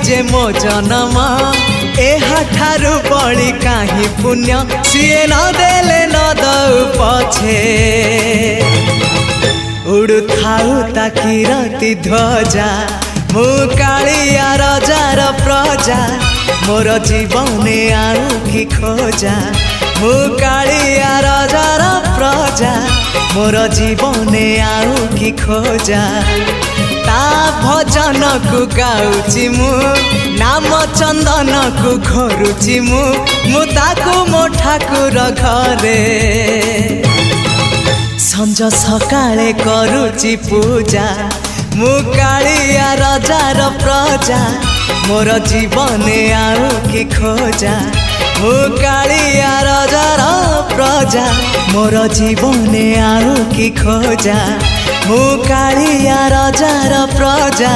जे मो जन्म एहा ठारु बड़ी काहि पुण्य सीए न देले न दउ पछे उड़ु थाउ ताकि रति ध्वजा मु कालिया रजार प्रजा मोर जीवने आउ कि खोजा मु कालिया रजार प्रजा मोर जीवने आउ कि खोजा ता भजन को गाउची मु नाम चंदन को घरुची मु ताकू मो ठाकुर घरे संज सकाळे करूची पूजा मु कालिया रजार प्रजा मोर जीवने आउ कि खोजा मु कालिया रजार प्रजा मोर जीवने आउ कि खोजा मु कालिया रजार प्रजा।